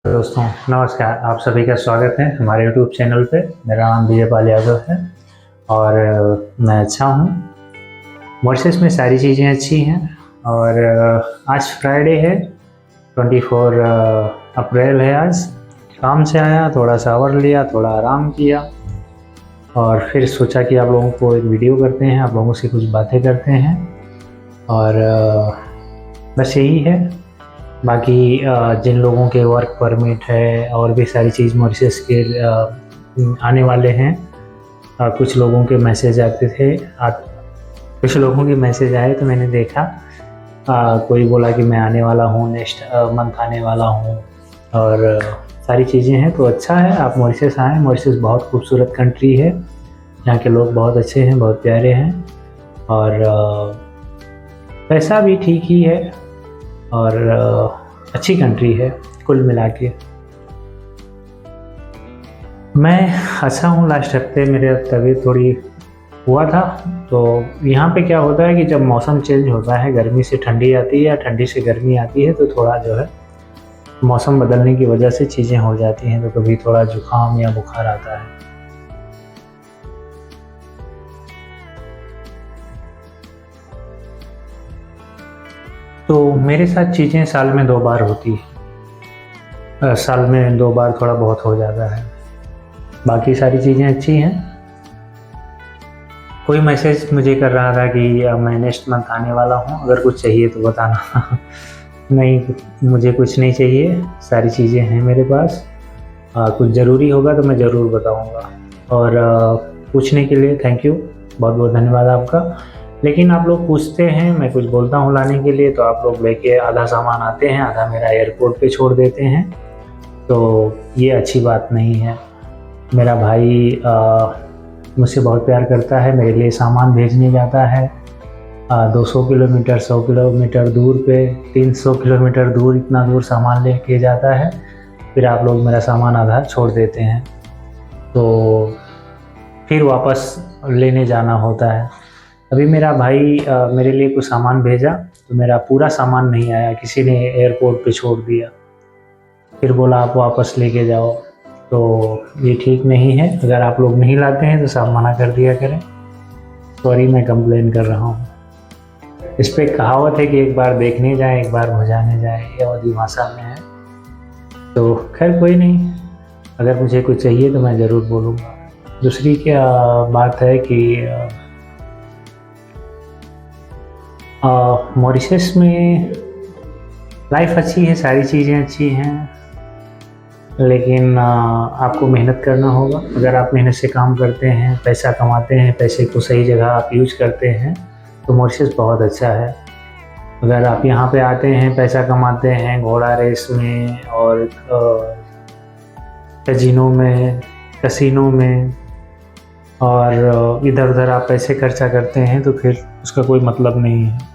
दोस्तों नमस्कार। आप सभी का स्वागत है हमारे YouTube चैनल पे। मेरा नाम विजय पाल यादव है और मैं अच्छा हूँ। मॉरिशस में सारी चीज़ें अच्छी हैं और आज फ्राइडे है, 24 अप्रैल है। आज काम से आया, थोड़ा शावर लिया, थोड़ा आराम किया और फिर सोचा कि आप लोगों को एक वीडियो करते हैं, आप लोगों से कुछ बातें करते हैं और बस यही है। बाकी जिन लोगों के वर्क परमिट है और भी सारी चीज़ मॉरिशस के आने वाले हैं, कुछ लोगों के मैसेज आते थे, कुछ लोगों के मैसेज आए तो मैंने देखा। कोई बोला कि मैं आने वाला हूँ, नेक्स्ट मंथ आने वाला हूँ और सारी चीज़ें हैं। तो अच्छा है आप मॉरिशस आएँ। मॉरिशस बहुत खूबसूरत कंट्री है, यहाँ के लोग बहुत अच्छे हैं, बहुत प्यारे हैं और पैसा भी ठीक ही है और अच्छी कंट्री है कुल मिला के। मैं अच्छा हूँ। लास्ट हफ्ते मेरे तबीयत थोड़ी हुआ था। तो यहाँ पे क्या होता है कि जब मौसम चेंज होता है, गर्मी से ठंडी आती है या ठंडी से गर्मी आती है, तो थोड़ा जो है मौसम बदलने की वजह से चीज़ें हो जाती हैं। तो कभी थोड़ा जुकाम या बुखार आता है। तो मेरे साथ चीज़ें साल में 2 बार होती है। साल में 2 बार थोड़ा बहुत हो जाता है, बाकी सारी चीज़ें अच्छी हैं। कोई मैसेज मुझे कर रहा था कि मैं नेक्स्ट मंथ आने वाला हूँ, अगर कुछ चाहिए तो बताना। नहीं, मुझे कुछ नहीं चाहिए, सारी चीज़ें हैं मेरे पास। कुछ ज़रूरी होगा तो मैं ज़रूर बताऊँगा। और पूछने के लिए थैंक यू, बहुत बहुत धन्यवाद आपका। लेकिन आप लोग पूछते हैं, मैं कुछ बोलता हूँ लाने के लिए, तो आप लोग लेके आधा सामान आते हैं, आधा मेरा एयरपोर्ट पे छोड़ देते हैं। तो ये अच्छी बात नहीं है। मेरा भाई मुझसे बहुत प्यार करता है, मेरे लिए सामान भेजने जाता है 200 किलोमीटर, 100 किलोमीटर दूर पे, 300 किलोमीटर दूर, इतना दूर सामान लेके जाता है। फिर आप लोग मेरा सामान आधा छोड़ देते हैं, तो फिर वापस लेने जाना होता है। अभी मेरा भाई मेरे लिए कुछ सामान भेजा, तो मेरा पूरा सामान नहीं आया, किसी ने एयरपोर्ट पे छोड़ दिया। फिर बोला आप वापस लेके जाओ। तो ये ठीक नहीं है। अगर आप लोग नहीं लाते हैं तो साफ मना कर दिया करें। सॉरी, मैं कंप्लेन कर रहा हूँ। इस पे कहावत है कि एक बार देखने जाए, एक बार भुजाने जाए, ये अवधी भाषा में है। तो खैर कोई नहीं, अगर मुझे कुछ चाहिए तो मैं ज़रूर बोलूँगा। दूसरी क्या बात है कि मॉरिशस में लाइफ अच्छी है, सारी चीज़ें अच्छी हैं, लेकिन आपको मेहनत करना होगा। अगर आप मेहनत से काम करते हैं, पैसा कमाते हैं, पैसे को सही जगह आप यूज करते हैं, तो मॉरिशस बहुत अच्छा है। अगर आप यहाँ पे आते हैं, पैसा कमाते हैं घोड़ा रेस में और कसिनो में और इधर उधर आप पैसे खर्चा करते हैं, तो फिर उसका कोई मतलब नहीं है।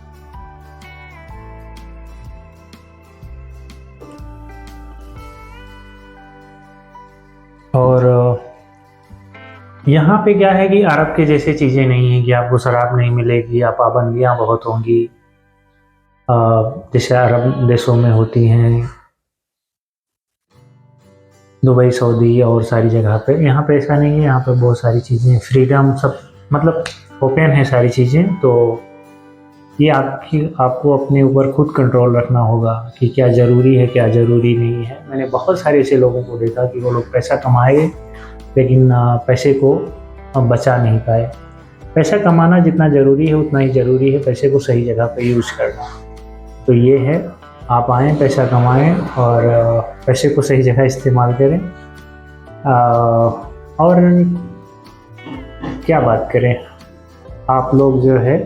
और यहाँ पे क्या है कि अरब के जैसे चीज़ें नहीं हैं कि आपको शराब नहीं मिलेगी या पाबंदियाँ बहुत होंगी जैसे अरब देशों में होती हैं, दुबई, सऊदी और सारी जगह पे। यहाँ पे ऐसा नहीं है। यहाँ पे बहुत सारी चीज़ें फ्रीडम, सब मतलब ओपन है सारी चीज़ें। तो ये आपको अपने ऊपर खुद कंट्रोल रखना होगा कि क्या ज़रूरी है, क्या ज़रूरी नहीं है। मैंने बहुत सारे ऐसे लोगों को देखा कि वो लोग पैसा कमाए लेकिन पैसे को बचा नहीं पाए। पैसा कमाना जितना ज़रूरी है उतना ही ज़रूरी है पैसे को सही जगह पे यूज़ करना। तो ये है, आप आएँ, पैसा कमाएँ और पैसे को सही जगह इस्तेमाल करें। और क्या बात करें, आप लोग जो है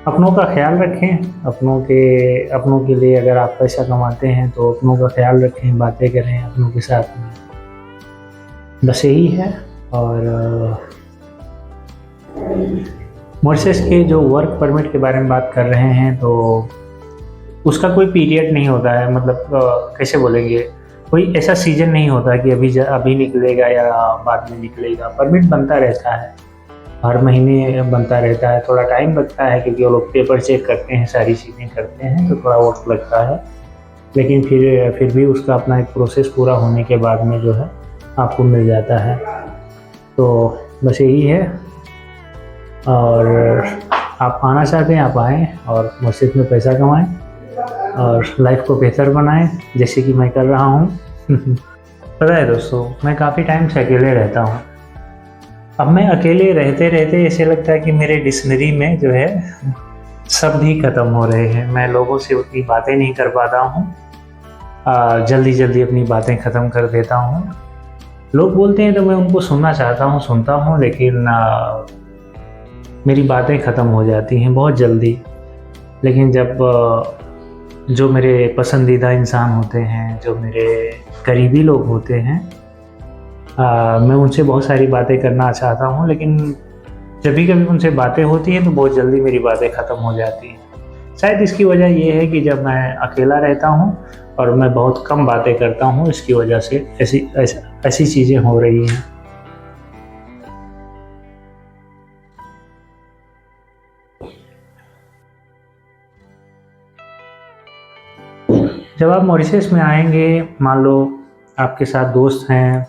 अपनों का ख्याल रखें। अपनों के लिए अगर आप पैसा कमाते हैं तो अपनों का ख्याल रखें, बातें करें अपनों के साथ में, बस यही है। और मॉरिशस के जो वर्क परमिट के बारे में बात कर रहे हैं, तो उसका कोई पीरियड नहीं होता है। मतलब कैसे बोलेंगे, कोई ऐसा सीजन नहीं होता कि अभी निकलेगा या बाद में निकलेगा। परमिट बनता रहता है, हर महीने बनता रहता है। थोड़ा टाइम लगता है क्योंकि वो लोग पेपर चेक करते हैं, सारी चीज़ें करते हैं, तो थोड़ा वक्त लगता है। लेकिन फिर भी उसका अपना एक प्रोसेस पूरा होने के बाद में जो है आपको मिल जाता है। तो बस यही है, और आप आना चाहते हैं आप आएँ और मस्जिद में पैसा कमाएँ और लाइफ को बेहतर बनाएं, जैसे कि मैं कर रहा हूँ। पता है दोस्तों, मैं काफ़ी टाइम से अकेले रहता हूँ। अब मैं अकेले रहते रहते ऐसे लगता है कि मेरे डिक्शनरी में जो है शब्द ही ख़त्म हो रहे हैं। मैं लोगों से उतनी बातें नहीं कर पाता हूँ, जल्दी जल्दी अपनी बातें ख़त्म कर देता हूँ। लोग बोलते हैं तो मैं उनको सुनना चाहता हूँ, सुनता हूँ, लेकिन मेरी बातें ख़त्म हो जाती हैं बहुत जल्दी। लेकिन जब जो मेरे पसंदीदा इंसान होते हैं, जो मेरे करीबी लोग होते हैं, मैं उनसे बहुत सारी बातें करना चाहता हूँ, लेकिन जब भी कभी उनसे बातें होती हैं तो बहुत जल्दी मेरी बातें ख़त्म हो जाती हैं। शायद इसकी वजह ये है कि जब मैं अकेला रहता हूँ और मैं बहुत कम बातें करता हूँ, इसकी वजह से ऐसी चीज़ें हो रही हैं। जब आप मॉरिशस में आएंगे, मान लो आपके साथ दोस्त हैं,